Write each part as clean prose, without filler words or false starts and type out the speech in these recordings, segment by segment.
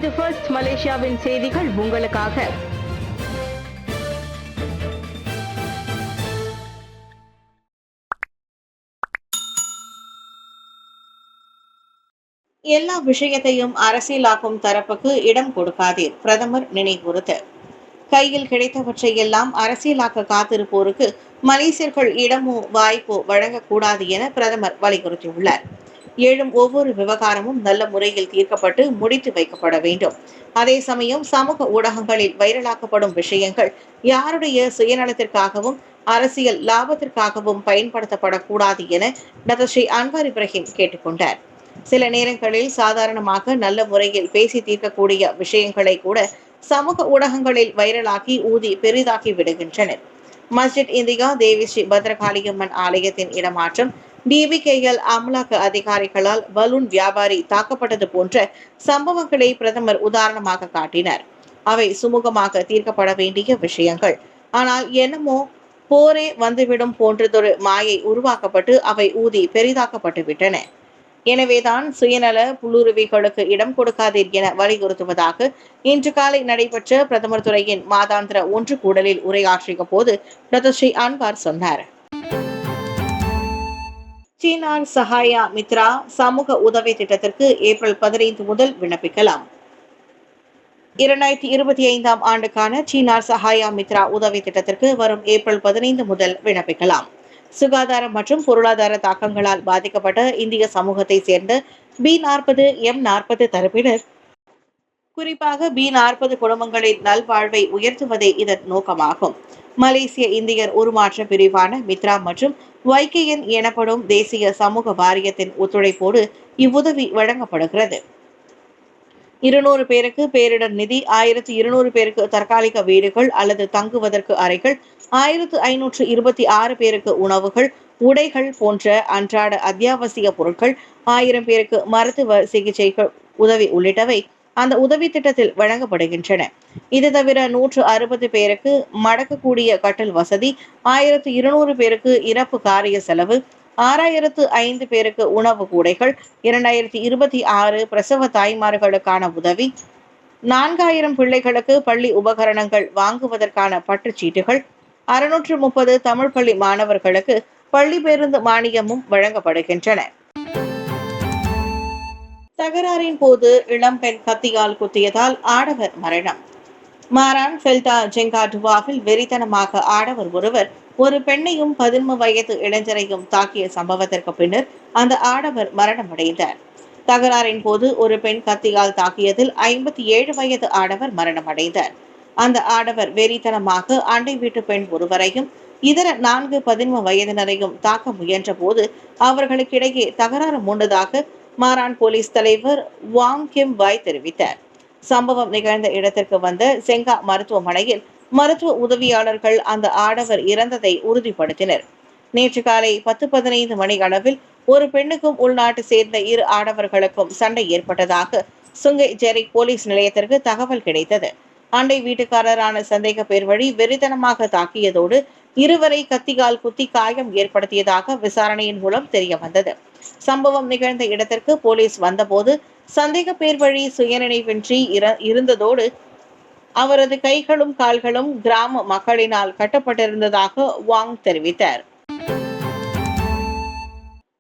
இது ஃபர்ஸ்ட் மலேசியாவின் செய்திகள் உங்களுக்காக. எல்லா விஷயத்தையும் அரசியலாக்கும் தரப்புக்கு இடம் கொடுக்காதீர். பிரதமர் நினைவுறுத்து. கையில் கிடைத்தவற்றை எல்லாம் அரசியலாக்க காத்திருப்போருக்கு மலேசியர்கள் இடமோ வாய்ப்போ வழங்கக்கூடாது என பிரதமர் வலியுறுத்தியுள்ளார். எழும் ஒவ்வொரு விவகாரமும் நல்ல முறையில் தீர்க்கப்பட்டு முடித்து வைக்கப்பட வேண்டும். அதே சமயம் சமூக ஊடகங்களில் வைரலாக்கப்படும் விஷயங்கள் யாருடைய சுயநலத்திற்காகவும் அரசியல் லாபத்திற்காகவும் பயன்படுத்தப்படக்கூடாது என டத்தஸ்ரீ அன்வார் இப்ராஹிம் கேட்டுக்கொண்டார். சில நேரங்களில் சாதாரணமாக நல்ல முறையில் பேசி தீர்க்கக்கூடிய விஷயங்களை கூட சமூக ஊடகங்களில் வைரலாக்கி ஊதி பெரிதாக்கி விடுகின்றனர். மஸ்ஜித் இந்தியா தேவி ஸ்ரீ பத்ரகாளியம்மன் ஆலயத்தின் இடமாற்றம், டிபிகேஎல் அமலாக்க அதிகாரிகளால் பலூன் வியாபாரி தாக்கப்பட்டது போன்ற சம்பவங்களை பிரதமர் உதாரணமாக காட்டினார். அவை சுமூகமாக தீர்க்கப்பட வேண்டிய விஷயங்கள். ஆனால் என்னமோ போரே வந்துவிடும் போன்றதொரு மாயை உருவாக்கப்பட்டு அவை ஊதி பெரிதாக்கப்பட்டு விட்டன. எனவேதான் சுயநல புல்லுருவிகளுக்கு இடம் கொடுக்காதீர் என வலியுறுத்துவதாக இன்று காலை நடைபெற்ற பிரதமர் துறையின் மாதாந்திர ஒன்று கூடலில் உரையாற்றிய போது டத்தஸ்ரீ அன்வார் சொன்னார். சீனார் சஹாயா மித்ரா சமூக உதவி திட்டத்திற்கு ஏப்ரல் 15 முதல் விண்ணப்பிக்கலாம். 2025 ஆண்டுக்கான சீனார் சஹாயா மித்ரா உதவி திட்டத்திற்கு வரும் ஏப்ரல் 15 முதல் விண்ணப்பிக்கலாம். சுகாதார மற்றும் பொருளாதார தாக்கங்களால் பாதிக்கப்பட்ட இந்திய சமூகத்தை சேர்ந்த B40, M40 தரப்பினர், குறிப்பாக B40 குடும்பங்களின் நல்வாழ்வை உயர்த்துவதே இதன் நோக்கமாகும். மலேசிய இந்தியர் உருமாற்ற பிரிவான மித்ரா மற்றும் YKN எனப்படும் தேசிய சமூக வாரியத்தின் ஒத்துழைப்போடு இவ்வுதவி வழங்கப்படுகிறது. 200 பேருக்கு பேரிடர் நிதி, 1200 பேருக்கு தற்காலிக வீடுகள் அல்லது தங்குவதற்கு அறைகள், 1526 பேருக்கு உணவுகள், உடைகள் போன்ற அன்றாட அத்தியாவசிய பொருட்கள், 1000 பேருக்கு மருத்துவ சிகிச்சைகள் உதவி உள்ளிட்டவை அந்த உதவி திட்டத்தில் வழங்கப்படுகின்றன. இது தவிர 160 பேருக்கு மடக்கக்கூடிய கட்டல் வசதி, 1200 பேருக்கு இறப்பு காரிய செலவு, 6005 பேருக்கு உணவு கூடைகள், 2026 பிரசவ தாய்மார்களுக்கான உதவி, 4000 பிள்ளைகளுக்கு பள்ளி உபகரணங்கள் வாங்குவதற்கான பற்றுச்சீட்டுகள், 630 தமிழ் பள்ளி மாணவர்களுக்கு பள்ளி பேருந்து மானியமும் வழங்கப்படுகின்றன. தகராறின் போது இளம்பெண் கத்தியால் குத்தியதால் ஆடவர் மரணம். மாரான் ஃபெல்டா ஜெங்காடுவாவில் வெறித்தனமாக ஆடவர் ஒருவர் ஒரு பெண்ணையும் 13 வயது இளைஞரையும் தாக்கிய சம்பவத்திற்கு பின்னர் அந்த ஆடவர் மரணமடைந்தார். தகராறின் போது ஒரு பெண் கத்தியால் தாக்கியதில் 57 வயது ஆடவர் மரணமடைந்தார். அந்த ஆடவர் வெறித்தனமாக அண்டை வீட்டு பெண் ஒருவரையும் இதர 4 13 வயதினரையும் தாக்க முயன்ற போது அவர்களுக்கிடையே தகராறு மூண்டதாக மாரான் போலீஸ் தலைவர் வாங் கிம் வாய் தெரிவித்தார். சம்பவம் நிகழ்ந்த இடத்திற்கு வந்த செங்கா மருத்துவமனையில் மருத்துவ உதவியாளர்கள் அந்த ஆடவர் இறந்ததை உறுதிப்படுத்தினர். நேற்று காலை 10:15 மணி அளவில் ஒரு பெண்ணுக்கும் உள்நாட்டு சேர்ந்த 2 ஆடவர்களுக்கும் சண்டை ஏற்பட்டதாக சுங்கை ஜெரிக் போலீஸ் நிலையத்திற்கு தகவல் கிடைத்தது. அண்டை வீட்டுக்காரரான சந்தேக பேர் வழி வெறித்தனமாக தாக்கியதோடு இருவரை கத்தியால் குத்தி காயம் ஏற்படுத்தியதாக விசாரணையின் மூலம் தெரிய வந்தது. சம்பவம் நிகழ்ந்த இடத்திற்கு போலீஸ் வந்தபோது சந்தேக பேர் வழி சுயநினைவின்றி இருந்ததோடு அவரது கைகளும் கால்களும் கிராம மக்களினால் கட்டப்பட்டிருந்ததாக வாங் தெரிவித்தார்.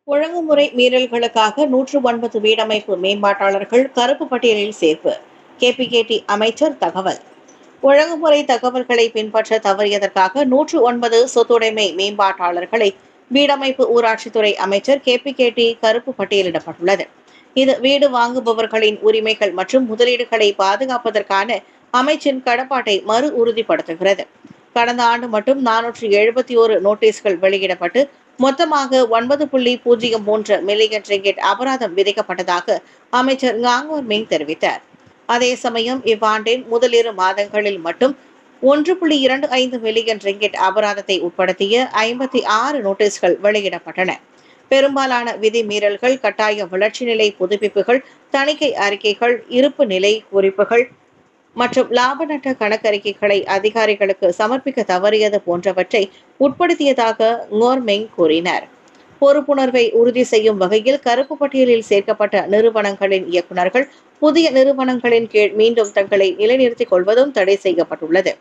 ஒழுங்குமுறை மீறல்களுக்காக 109 வீடமைப்பு மேம்பாட்டாளர்கள் கருப்பு பட்டியலில் சேர்ப்பு. KPKT அமைச்சர் தகவல். ஒழுங்குமுறை தகவல்களை பின்பற்ற தவறியதற்காக 109 சொத்துடைமை மேம்பாட்டாளர்களை வீடமைப்பு ஊராட்சித்துறை அமைச்சர் KPKT கருப்பு பட்டியலிடப்பட்டுள்ளது. இது வீடு வாங்குபவர்களின் உரிமைகள் மற்றும் முதலீடுகளை பாதுகாப்பதற்கான அமைச்சின் கடப்பாட்டை மறு உறுதிப்படுத்துகிறது. கடந்த ஆண்டு மட்டும் 471 நோட்டீஸ்கள் வெளியிடப்பட்டு மொத்தமாக 9.03 மில்லியன் ரிங்கிட் அபராதம் விதிக்கப்பட்டதாக அமைச்சர் ஞாங்வார் மிங் தெரிவித்தார். அதே சமயம் இவ்வாண்டின் முதலிரு மாதங்களில் மட்டும் 1.25 மில்லியன் ரிங்கிட் அபராதத்தை உட்படுத்திய 56 நோட்டீஸ்கள் வெளியிடப்பட்டன. பெரும்பாலான விதி மீறல்கள் கட்டாய வளர்ச்சி நிலை புதுப்பிப்புகள், தணிக்கை அறிக்கைகள், இருப்பு நிலை குறிப்புகள் மற்றும் லாப நட்ட கணக்கறிக்கைகளை அதிகாரிகளுக்கு சமர்ப்பிக்க தவறியது போன்றவற்றை உட்படுத்தியதாக ngor-meng கூறினார். பொறுப்புணர்வை உறுதி செய்யும் வகையில் கருப்பு பட்டியலில் சேர்க்கப்பட்ட நிறுவனங்களின் இயக்குநர்கள் புதிய நிறுவனங்களின் கீழ் மீண்டும் தங்களை நிலைநிறுத்திக் கொள்வதும் தடை செய்யப்பட்டுள்ளது.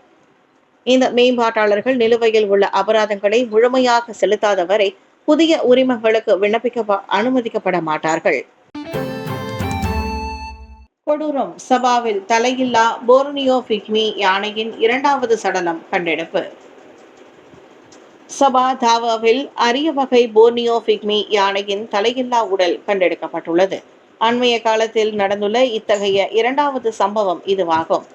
இந்த மேம்பாட்டாளர்கள் நிலுவையில் உள்ள அபராதங்களை முழுமையாக செலுத்தாத வரை புதிய உரிமங்களுக்கு விண்ணப்பிக்க அனுமதிக்கப்பட மாட்டார்கள். கொடூரம், சபாவில் தலையில்லா போர்னியோ பிக்மி யானையின் 2வது சடலம் கண்டெடுப்பு. சபா தாவாவில் அரிய வகை போர்னியோ பிக்மி யானையின் தலையில்லா உடல் கண்டெடுக்கப்பட்டுள்ளது. அண்மைய காலத்தில் நடந்துள்ள இத்தகைய 2வது சம்பவம் இதுவாகும்.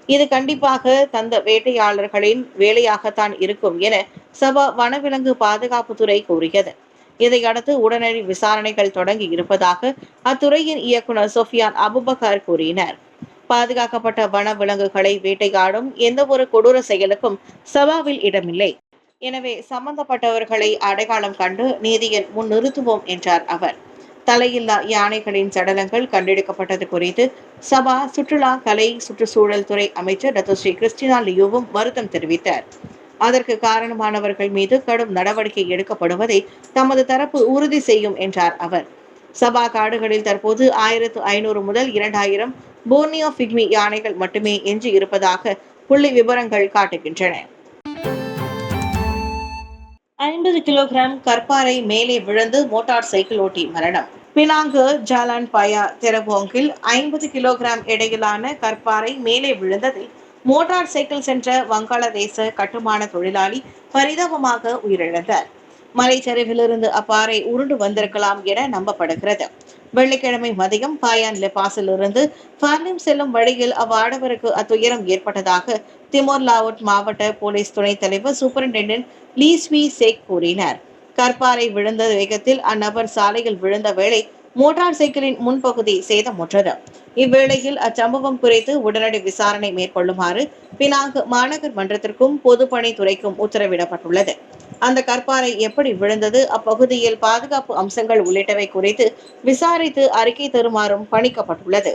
இது கண்டிப்பாக தந்த வேட்டையாளர்களின் வேலையாகத்தான் இருக்கும் என சபா வனவிலங்கு பாதுகாப்புத்துறை கூறியது. இதையடுத்து உடனடி விசாரணைகள் தொடங்கி இருப்பதாக அத்துறையின் இயக்குநர் சொஃபியான் அபுபக்கர் கூறினார். பாதுகாக்கப்பட்ட வனவிலங்குகளை வேட்டையாடும் எந்த ஒரு கொடூர செயலுக்கும் சபாவில் இடமில்லை. எனவே சம்பந்தப்பட்டவர்களை அடையாளம் கண்டு நீதியின் முன் நிறுத்துவோம் என்றார் அவர். தலையில்லா யானைகளின் சடலங்கள் கண்டெடுக்கப்பட்டது குறித்து சபா சுற்றுலா, கலை, சுற்றுச்சூழல் துறை அமைச்சர் டத்துஸ்ரீ கிறிஸ்டினா லியோவும் வருத்தம் தெரிவித்தார். அதற்கு காரணமானவர்கள் மீது கடும் நடவடிக்கை எடுக்கப்படுவதை தமது தரப்பு உறுதி செய்யும் என்றார் அவர். சபா காடுகளில் தற்போது 1500 முதல் 2000 போர்னியோ பிக்மி யானைகள் மட்டுமே எஞ்சி இருப்பதாக புள்ளி விவரங்கள் காட்டுகின்றன. 50 கிலோகிராம் கற்பாறை மேலே விழுந்து மோட்டார் சைக்கிள் ஓட்டி மரணம். பினாங்கு ஜாலான் பயா தெரபோங்கில் 50 கிலோகிராம் எடையிலான கற்பாறை மேலே விழுந்ததில் மோட்டார் சைக்கிள் சென்ற வங்காளதேச கட்டுமான தொழிலாளி பரிதாபமாக உயிரிழந்தார். மலைச்சரிவிலிருந்து அப்பாறை உருண்டு வந்திருக்கலாம் என நம்பப்படுகிறது. வெள்ளிக்கிழமை மதியம் பாயான் லெபாஸில் இருந்து பர்லிம் செல்லும் வழியில் அவ்வாடவருக்கு அத்துயரம் ஏற்பட்டதாக திமோர் லாவுட் மாவட்ட போலீஸ் துணைத் தலைவர் சூப்பரிண்டென்டென்ட் லீஸ்வி சேக் கூறினார். கற்பாறை விழுந்த வேகத்தில் அந்நபர் சாலையில் விழுந்த வேளை மோட்டார் சைக்கிளின் முன்பகுதி சேதமுற்றது. இவ்வேளையில் அச்சம்பவம் குறித்து உடனடி விசாரணை மேற்கொள்ளுமாறு பினாங்கு மாநகர் மன்றத்திற்கும் பொதுப்பணித்துறைக்கும் உத்தரவிடப்பட்டுள்ளது. அந்த கற்பாறை எப்படி விழுந்தது, அப்பகுதியில் பாதுகாப்பு அம்சங்கள் உள்ளிட்டவை குறித்து விசாரித்து அறிக்கை தருமாறும் பணிக்கப்பட்டுள்ளது.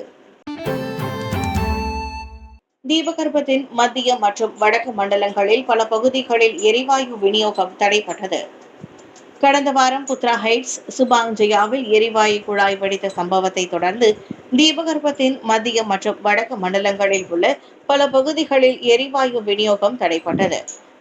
தீபகற்பத்தின் மத்திய மற்றும் வடக்கு மண்டலங்களில் பல பகுதிகளில் எரிவாயு விநியோகம் தடைப்பட்டது. கடந்த வாரம் புத்ரா ஹைட்ஸ், சுபாங் ஜயாவில் எரிவாயு குழாய் வெடித்த சம்பவத்தை தொடர்ந்து தீபகற்பத்தின் மத்திய மற்றும் வடக்கு மண்டலங்களில் உள்ள பல பகுதிகளில் எரிவாயு விநியோகம் தடைப்பட்டது.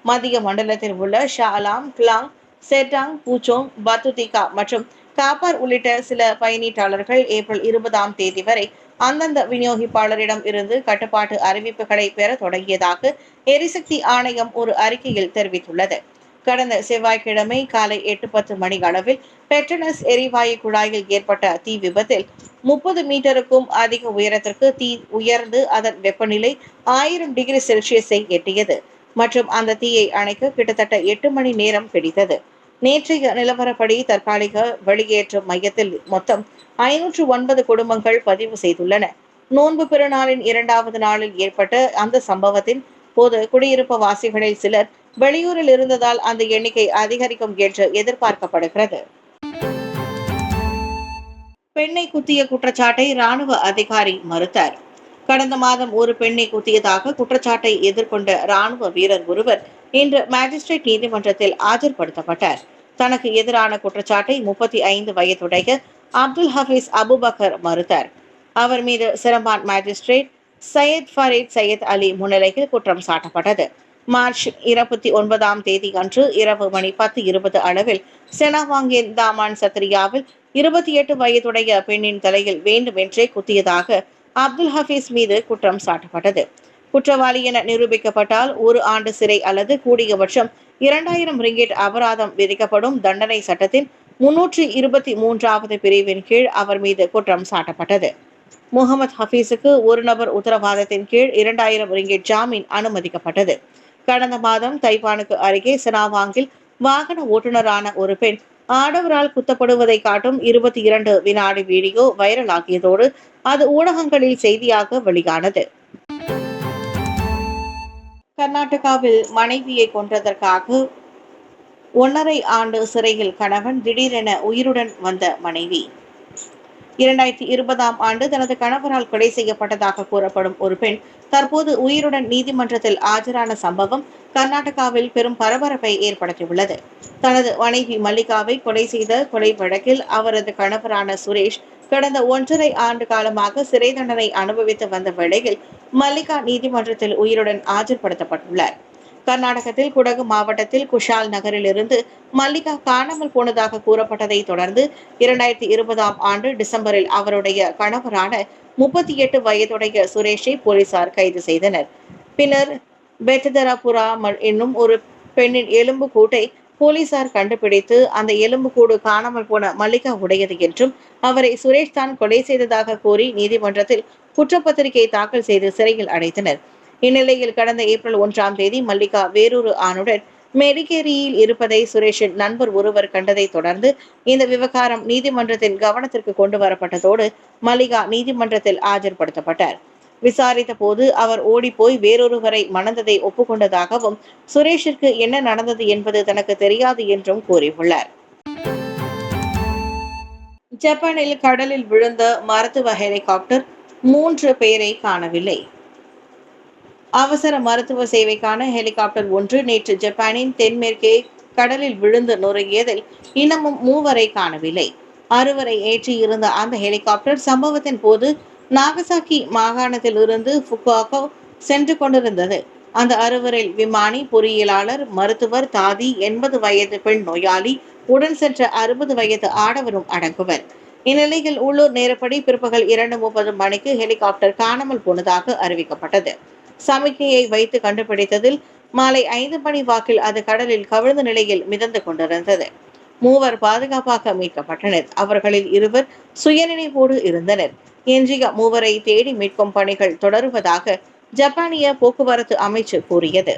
மத்திய மண்டலத்தில் உள்ள ஷாலாம், கிளாங், செட்டாங், பூச்சோங், பத்துதிகா மற்றும் காப்பர் உள்ளிட்ட சில பயணீட்டாளர்கள் ஏப்ரல் 20ஆம் தேதி வரை அந்தந்த விநியோகிப்பாளரிடம் இருந்து கட்டுப்பாட்டு அறிவிப்புகளை பெற தொடங்கியதாக எரிசக்தி ஆணையம் ஒரு அறிக்கையில் தெரிவித்துள்ளது. கடந்த செவ்வாய்க்கிழமை காலை 8:10 மணி அளவில் பெட்ரோனஸ் எரிவாயு குழாயில் ஏற்பட்ட தீ விபத்தில் 30 மீட்டருக்கும் அதிக உயரத்திற்கு தீ உயர்ந்து அதன் வெப்பநிலை 1000 டிகிரி செல்சியஸை எட்டியது மற்றும் அந்த தீயை அணைக்க கிட்டத்தட்ட 8 மணி நேரம் பிடித்தது. நேற்றைய நிலவரப்படி தற்காலிக வெளியேற்றும் மையத்தில் மொத்தம் 509 குடும்பங்கள் பதிவு செய்துள்ளன. நோன்பு பெருநாளின் 2வது நாளில் ஏற்பட்ட அந்த சம்பவத்தின் போது குடியிருப்பு வாசிகளில் சிலர் வெளியூரில் இருந்ததால் அந்த எண்ணிக்கை அதிகரிக்கும் என்று எதிர்பார்க்கப்படுகிறது. பெண்ணை குத்திய குற்றச்சாட்டை ராணுவ அதிகாரி மறுத்தார். கடந்த மாதம் ஒரு பெண்ணை குத்தியதாக குற்றச்சாட்டை எதிர்கொண்ட ராணுவ வீரர் ஒருவர் இன்று மாஜிஸ்ட்ரேட் நீதிமன்றத்தில் ஆஜர்படுத்தப்பட்டார். தனக்கு எதிரான குற்றச்சாட்டை 35 வயதுடைய அப்துல் ஹபீஸ் அபுபக்கர் மறுத்தார். அவர் மீது சிரம்பான் மாஜிஸ்ட்ரேட் சையத் ஃபரீத் சையத் அலி முன்னிலையில் குற்றம் சாட்டப்பட்டது. மார்ச் 29ஆம் தேதி அன்று இரவு மணி 10:20 அளவில் செனாவாங்கின் தாமான் சத்ரியாவில் 28 வயதுடைய பெண்ணின் தலையில் வேண்டுமென்றே குத்தியதாக அப்துல் ஹபீஸ் மீது குற்றம் சாட்டப்பட்டது. குற்றவாளி என நிரூபிக்கப்பட்டால் 1 ஆண்டு சிறை அல்லது கூடியபட்சம் 2000 ரிங்கிட் அபராதம் விதிக்கப்படும். தண்டனை சட்டத்தின் 323வது பிரிவின் கீழ் அவர் மீது குற்றம் சாட்டப்பட்டது. முகமது ஹபீஸுக்கு ஒரு நபர் உத்தரவாதத்தின் கீழ் 2000 ரிங்கிட் ஜாமீன் அனுமதிக்கப்பட்டது. கடந்த மாதம் தைவானுக்கு அருகே செனாவாங்கில் வாகன ஓட்டுநரான ஒரு பெண் ஆடவரால் குத்தப்படுவதை காட்டும் 22 வினாடி வீடியோ வைரலாகியதோடு அது ஊடகங்களில் செய்தியாக வெளியானது. கர்நாடகாவில் மனைவியை கொன்றதற்காக 1.5 ஆண்டு சிறையில் கணவன், திடீரென உயிருடன் வந்த மனைவி. 2020ஆம் ஆண்டு தனது கணவரால் கொலை செய்யப்பட்டதாக கூறப்படும் ஒரு பெண் தற்போது உயிருடன் நீதிமன்றத்தில் ஆஜரான சம்பவம் கர்நாடகாவில் பெரும் பரபரப்பை ஏற்படுத்தியுள்ளது. தனது மனைவி மல்லிகாவை கொலை செய்த கொலை வழக்கில் அவரது கணவரான சுரேஷ் கடந்த 1.5 ஆண்டு காலமாக சிறை தண்டனை அனுபவித்து வந்த வேளையில் மல்லிகா நீதிமன்றத்தில் உயிருடன் ஆஜர்படுத்தப்பட்டுள்ளார். கர்நாடகத்தில் குடகு மாவட்டத்தில் குஷால் நகரில் இருந்து மல்லிகா காணாமல் போனதாக கூறப்பட்டதை தொடர்ந்து 2020ஆம் ஆண்டு டிசம்பரில் அவருடைய கணவரான 38 வயதுடைய சுரேஷை போலீசார் கைது செய்தனர். பின்னர் பெத்ததராபுரா என்னும் ஒரு பெண்ணின் எலும்பு கூட்டை போலீசார் கண்டுபிடித்து அந்த எலும்புக்கூடு காணாமல் போன மல்லிகா உடையது என்றும் அவரை சுரேஷ் தான் கொலை செய்ததாக கூறி நீதிமன்றத்தில் குற்றப்பத்திரிகை தாக்கல் செய்து சிறையில் அடைத்தனர். இந்நிலையில் கடந்த ஏப்ரல் 1ஆம் தேதி மல்லிகா வேறொரு ஆணுடன் மெடிகேரியில் இருப்பதை சுரேஷின் நண்பர் ஒருவர் கண்டதை தொடர்ந்து இந்த விவகாரம் நீதிமன்றத்தின் கவனத்திற்கு கொண்டு வரப்பட்டதோடு மல்லிகா நீதிமன்றத்தில் ஆஜர்படுத்தப்பட்டார். விசாரித்த போது அவர் ஓடிப்போய் வேறொருவரை மணந்ததை ஒப்புக்கொண்டதாகவும் சுரேஷிற்கு என்ன நடந்தது என்பது தனக்கு தெரியாது என்றும் கூறியுள்ளார். ஜப்பானில் கடலில் விழுந்த மருத்துவ ஹெலிகாப்டர் 3 பேரை காணவில்லை. அவசர மருத்துவ சேவைக்கான ஹெலிகாப்டர் ஒன்று நேற்று ஜப்பானின் தென்மேற்கே கடலில் விழுந்து நொறுங்கியதில் இன்னமும் 3 காணவில்லை. 6 ஏற்றியிருந்த அந்த ஹெலிகாப்டர் சம்பவத்தின் போது நாகசாக்கி மாகாணத்தில் இருந்து ஃபுகுவோகா சென்று கொண்டிருந்தது. அந்த 6 விமானி, பொறியியலாளர், மருத்துவர், தாதி, 80 வயது பெண் நோயாளி, உடன் சென்ற 60 வயது ஆடவரும் அடங்குவர். இந்நிலையில் உள்ளூர் நேரப்படி பிற்பகல் 2:30 மணிக்கு ஹெலிகாப்டர் காணாமல் போனதாக அறிவிக்கப்பட்டது. சமிக்ஞையை வைத்து கண்டுபிடித்ததில் மாலை 5 மணி வாக்கில் அது கடலில் கவிழ்ந்த நிலையில் மிதந்து கொண்டிருந்தது. 3 பாதுகாப்பாக மீட்கப்பட்டனர். அவர்களில் 2 சுயநினைவோடு இருந்தனர். எஞ்சிய 3 தேடி மீட்கும் பணிகள் தொடருவதாக ஜப்பானிய போக்குவரத்து அமைச்சு கூறியது.